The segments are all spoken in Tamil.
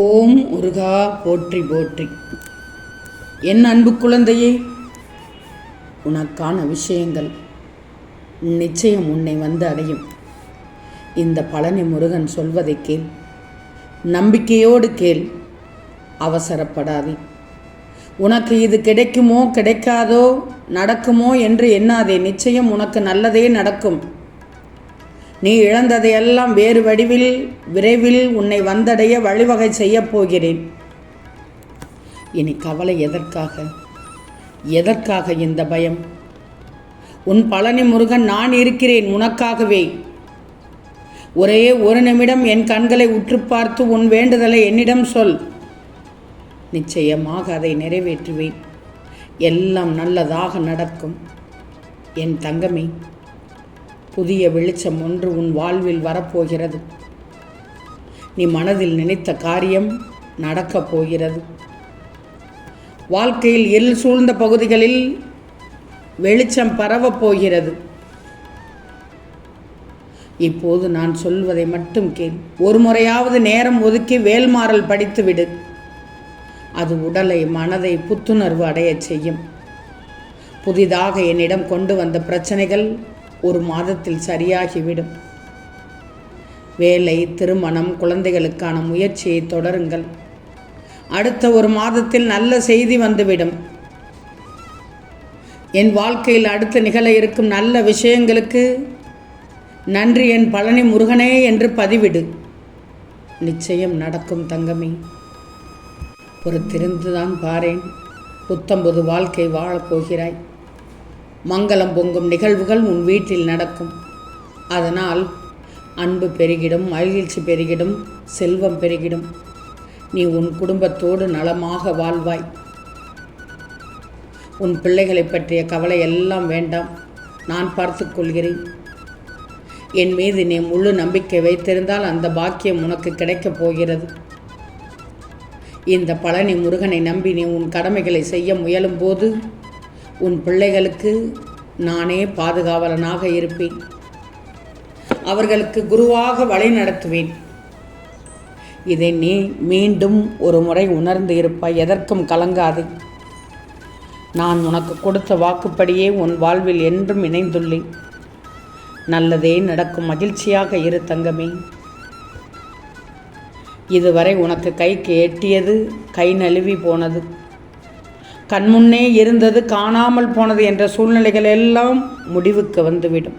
ஓம் முருகா போற்றி போற்றி. என் அன்பு குழந்தையே, உனக்கான விஷயங்கள் நிச்சயம் உன்னை வந்து அடையும். இந்த பழனி முருகன் சொல்வதை கேள், நம்பிக்கையோடு கேள், அவசரப்படாதே. உனக்கு இது கிடைக்குமோ கிடைக்காதோ நடக்குமோ என்று எண்ணாதே. நிச்சயம் உனக்கு நல்லதே நடக்கும். நீ இழந்ததையெல்லாம் வேறு வடிவில் விரைவில் உன்னை வந்தடைய வழிவகை செய்யப் போகிறேன். இனி கவலை எதற்காக இந்த பயம்? உன் பழனி முருகன் நான் இருக்கிறேன் உனக்காகவே. ஒரே ஒரு நிமிடம் என் கண்களை உற்று பார்த்து உன் வேண்டுதலை என்னிடம் சொல். நிச்சயமாக அதை நிறைவேற்றுவேன். எல்லாம் நல்லதாக நடக்கும். என் தங்கமே, புதிய வெளிச்சம் ஒன்று உன் வாழ்வில் வரப்போகிறது. நீ மனதில் நினைத்த காரியம் நடக்கப் போகிறது. வாழ்க்கையில் இருள் சூழ்ந்த பகுதிகளில் வெளிச்சம் பரவப் போகிறது. இப்போது நான் சொல்வதை மட்டும் கேள். ஒரு முறையாவது நேரம் ஒதுக்கி வேல்மாறல் படித்துவிடு. அது உடலை மனதை புத்துணர்வு அடையச் செய்யும். புதிதாக என்னிடம் கொண்டு வந்த பிரச்சனைகள் ஒரு மாதத்தில் சரியாகிவிடும். வேலை, திருமணம், குழந்தைகளுக்கான முயற்சியை தொடருங்கள். அடுத்த ஒரு மாதத்தில் நல்ல செய்தி வந்துவிடும். என் வாழ்க்கையில் அடுத்து நிகழ இருக்கும் நல்ல விஷயங்களுக்கு நன்றி என் பழனி முருகனே என்று பதிவிடு. நிச்சயம் நடக்கும் தங்கமே. பொறுத்திருந்துதான் பாரேன். புத்தம்புது வாழ்க்கை வாழப்போகிறாய். மங்களம் பொங்கும் நிகழ்வுகள் உன் வீட்டில் நடக்கும். அதனால் அன்பு பெருகிடும், மகிழ்ச்சி பெருகிடும், செல்வம் பெருகிடும். நீ உன் குடும்பத்தோடு நலமாக வாழ்வாய். உன் பிள்ளைகளை பற்றிய கவலை எல்லாம் வேண்டாம், நான் பார்த்து கொள்கிறேன். என் மீது நீ முழு நம்பிக்கை வைத்திருந்தால் அந்த பாக்கியம் உனக்கு கிடைக்கப் போகிறது. இந்த பழனி முருகனை நம்பி நீ உன் கடமைகளை செய்ய முயலும்போது உன் பிள்ளைகளுக்கு நானே பாதுகாவலனாக இருப்பேன். அவர்களுக்கு குருவாக வழி நடத்துவேன். இதை நீ மீண்டும் ஒரு முறை உணர்ந்து இருப்பாய். எதற்கும் கலங்காதே. நான் உனக்கு கொடுத்த வாக்குப்படியே உன் வாழ்வில் என்றும் இணைந்துள்ளேன். நல்லதே நடக்கும். மகிழ்ச்சியாக இரு தங்கமே. இதுவரை உனக்கு கைக்கு எட்டியது கை நழுவி போனது, கண்முன்னே இருந்தது காணாமல் போனது என்ற சூழ்நிலைகள் எல்லாம் முடிவுக்கு வந்துவிடும்.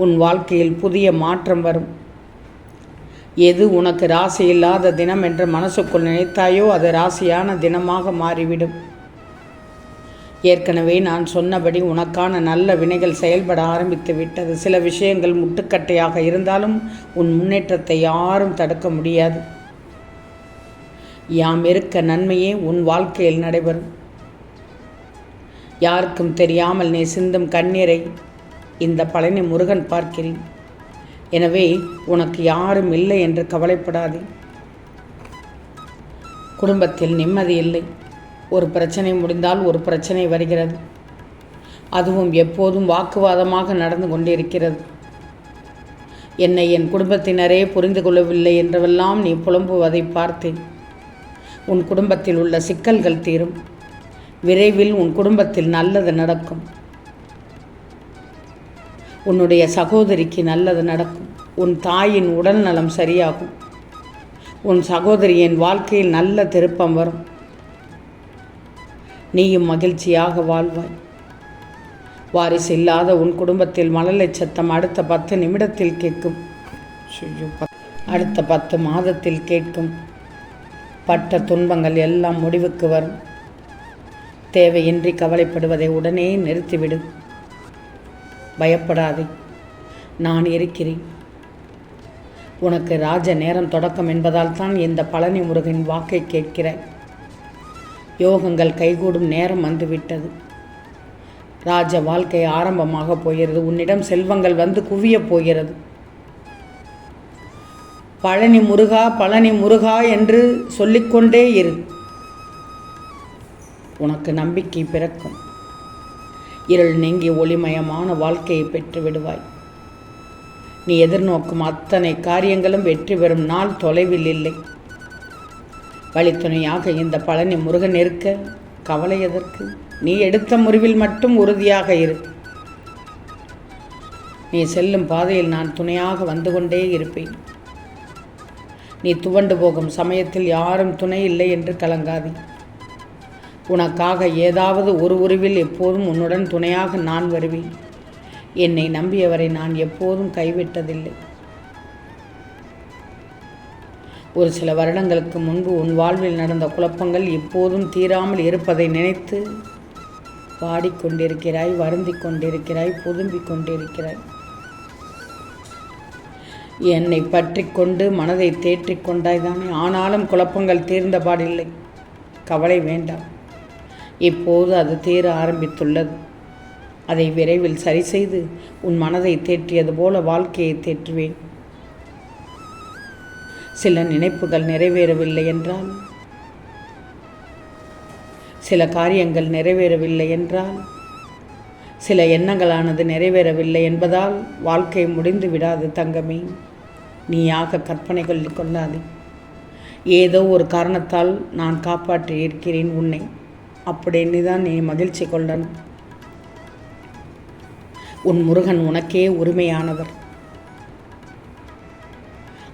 உன் வாழ்க்கையில் புதிய மாற்றம் வரும். எது உனக்கு ராசி இல்லாத தினம் என்று மனசுக்குள் நினைத்தாயோ அது ராசியான தினமாக மாறிவிடும். ஏற்கனவே நான் சொன்னபடி உனக்கான நல்ல வினைகள் செயல்பட ஆரம்பித்து விட்டது. சில விஷயங்கள் முட்டுக்கட்டையாக இருந்தாலும் உன் முன்னேற்றத்தை யாரும் தடுக்க முடியாது. யாம் இருக்க நன்மையே உன் வாழ்க்கையில் நடைபெறும். யாருக்கும் தெரியாமல் நீ சிந்தும் கண்ணீரை இந்த பழனி முருகன் பார்க்கிறேன். எனவே உனக்கு யாரும் இல்லை என்று கவலைப்படாதே. குடும்பத்தில் நிம்மதி இல்லை. ஒரு பிரச்சனை முடிந்தால் ஒரு பிரச்சனை வருகிறது. அதுவும் எப்போதும் வாக்குவாதமாக நடந்து கொண்டிருக்கிறது. என்னை என் குடும்பத்தினரே புரிந்து கொள்ளவில்லை என்றவெல்லாம் நீ புலம்புவதை பார்த்தேன். உன் குடும்பத்தில் உள்ள சிக்கல்கள் தீரும். விரைவில் உன் குடும்பத்தில் நல்லது நடக்கும். உன்னுடைய சகோதரிக்கு நல்லது நடக்கும். உன் தாயின் உடல் நலம் சரியாகும். உன் சகோதரியின் வாழ்க்கையில் நல்ல திருப்பம் வரும். நீயும் மகிழ்ச்சியாக வாழ்வாய். வாரிசு இல்லாத உன் குடும்பத்தில் மழலை சத்தம் அடுத்த 10 நிமிடத்தில் கேட்கும். அடுத்த 10 மாதத்தில் கேட்கும். பட்ட துன்பங்கள் எல்லாம் முடிவுக்கு வரும். தேவையின்றி கவலைப்படுவதை உடனே நிறுத்திவிடு. பயப்படாதே, நான் இருக்கிறேன். உனக்கு ராஜ நேரம் தொடக்கம் என்பதால் தான் இந்த பழனி முருகன் வாக்கை கேட்கிறாய். யோகங்கள் கைகூடும் நேரம் வந்துவிட்டது. ராஜ வாழ்க்கை ஆரம்பமாக போகிறது. உன்னிடம் செல்வங்கள் வந்து குவியப் போகிறது. பழனி முருகா, பழனி முருகா என்று சொல்லிக்கொண்டே இரு. உனக்கு நம்பிக்கை பிறக்கும். இருள் நீங்கி ஒளிமயமான வாழ்க்கையை பெற்று விடுவாய். நீ எதிர்நோக்கும் அத்தனை காரியங்களும் வெற்றி பெறும் நாள் தொலைவில் இல்லை. வழித்துணையாக இந்த பழனி முருகன் இருக்க கவலை எதற்கு? நீ எடுத்த முடிவில் மட்டும் உறுதியாக இரு. நீ செல்லும் பாதையில் நான் துணையாக வந்து கொண்டே இருப்பேன். நீ துவண்டு போகும் சமயத்தில் யாரும் துணை இல்லை என்று கலங்காதே. உனக்காக ஏதாவது ஒரு உருவில் எப்போதும் உன்னுடன் துணையாக நான் வருவேன். என்னை நம்பியவரை நான் எப்போதும் கைவிட்டதில்லை. ஒரு சில வருடங்களுக்கு முன்பு உன் வாழ்வில் நடந்த குழப்பங்கள் இப்போதும் தீராமல் இருப்பதை நினைத்து பாடிக்கொண்டிருக்கிறாய், வருந்திக் கொண்டிருக்கிறாய், புதும்பிக் கொண்டிருக்கிறாய். என்னை பற்றி கொண்டு மனதை தேற்றிக் கொண்டாய்தானே. ஆனாலும் குழப்பங்கள் தீர்ந்தபாடில்லை. கவலை வேண்டாம். இப்போது அது தீர ஆரம்பித்துள்ளது. அதை விரைவில் சரி செய்து உன் மனதை தேற்றியது போல வாழ்க்கையை தேற்றுவேன். சில நினைப்புகள் நிறைவேறவில்லை என்றால், சில காரியங்கள் நிறைவேறவில்லை என்றால், சில எண்ணங்களானது நிறைவேறவில்லை என்பதால் வாழ்க்கை முடிந்து விடாது தங்கமே. நீயாக கற்பனை கொள்ளாதே. ஏதோ ஒரு காரணத்தால் நான் காப்பாற்றி இருக்கிறேன் உன்னை. அப்படின்னு தான் நீ மகிழ்ச்சி கொள்ளணும். உன் முருகன் உனக்கே உரிமையானவர்.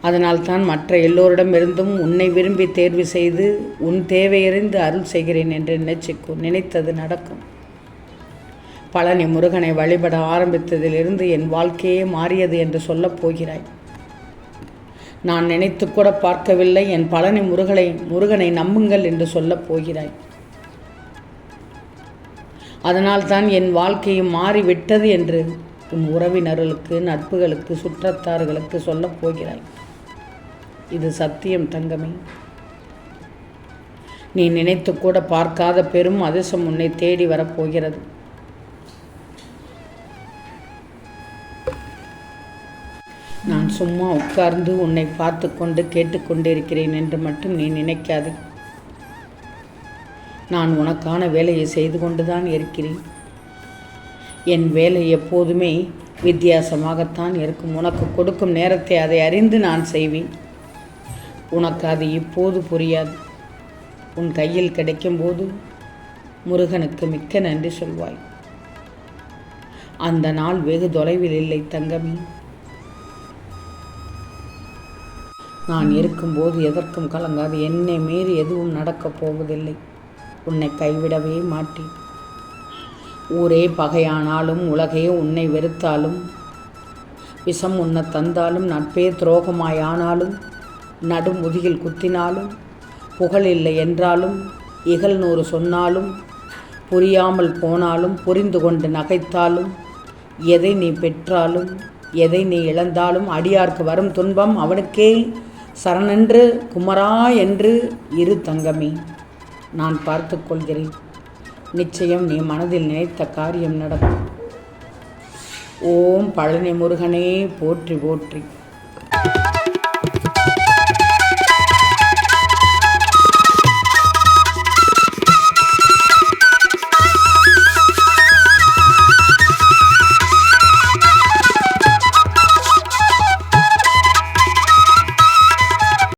அதனால்தான் மற்ற எல்லோரிடமிருந்தும் உன்னை விரும்பி தேர்வு செய்து உன் தேவையறிந்து அருள் செய்கிறேன் என்று நினைத்தது நடக்கும். பழனி முருகனை வழிபட ஆரம்பித்ததிலிருந்து என் வாழ்க்கையே மாறியது என்று சொல்லப் போகிறாய். நான் நினைத்து கூட பார்க்கவில்லை என் பழனி முருகனை நம்புங்கள் என்று சொல்லப் போகிறாய். அதனால்தான் என் வாழ்க்கையும் மாறிவிட்டது என்று உன் உறவினர்களுக்கு, நட்புகளுக்கு, சுற்றத்தார்களுக்கு சொல்லப் போகிறாய். இது சத்தியம் தங்கமே. நீ நினைத்து கூட பார்க்காத பெரும் அதிர்ஷ்டம் உன்னை தேடி வரப்போகிறது. நான் சும்மா உட்கார்ந்து உன்னை பார்த்து கொண்டு கேட்டுக்கொண்டிருக்கிறேன் என்று மட்டும் நீ நினைக்காதே. நான் உனக்கான வேலையை செய்து கொண்டுதான் இருக்கிறேன். என் வேலை எப்போதுமே வித்தியாசமாகத்தான் இருக்கும். உனக்கு கொடுக்கும் நேரத்தை அதை அறிந்து நான் செய்வேன். உனக்கு அது இப்போது புரியாது. உன் கையில் கிடைக்கும்போது முருகனுக்கு மிக்க நன்றி சொல்வாய். அந்த நாள் வெகு தொலைவில் இல்லை தங்கமே. நான் இருக்கும்போது எதற்கும் கலங்காது. என்னை மீறி எதுவும் நடக்கப் போவதில்லை. உன்னை கைவிடவே மாட்டேன். ஊரே பகையானாலும், உலகே உன்னை வெறுத்தாலும், விஷம் உன்னை தந்தாலும், நட்பே துரோகமாயானாலும், நடுமுதுகில் குத்தினாலும், புகழில்லை என்றாலும், இகழ்நூறு சொன்னாலும், புரியாமல் போனாலும், புரிந்து கொண்டு நகைத்தாலும், எதை நீ பெற்றாலும், எதை நீ இழந்தாலும், அடியார்க்கு வரும் துன்பம் அவனுக்கே சரணென்று குமரா என்று இரு தங்கமே. நான் பார்த்து கொள்கிறேன். நிச்சயம் நீ மனதில் நினைத்த காரியம் நடக்கும். ஓம் பழனி முருகனே போற்றி போற்றி.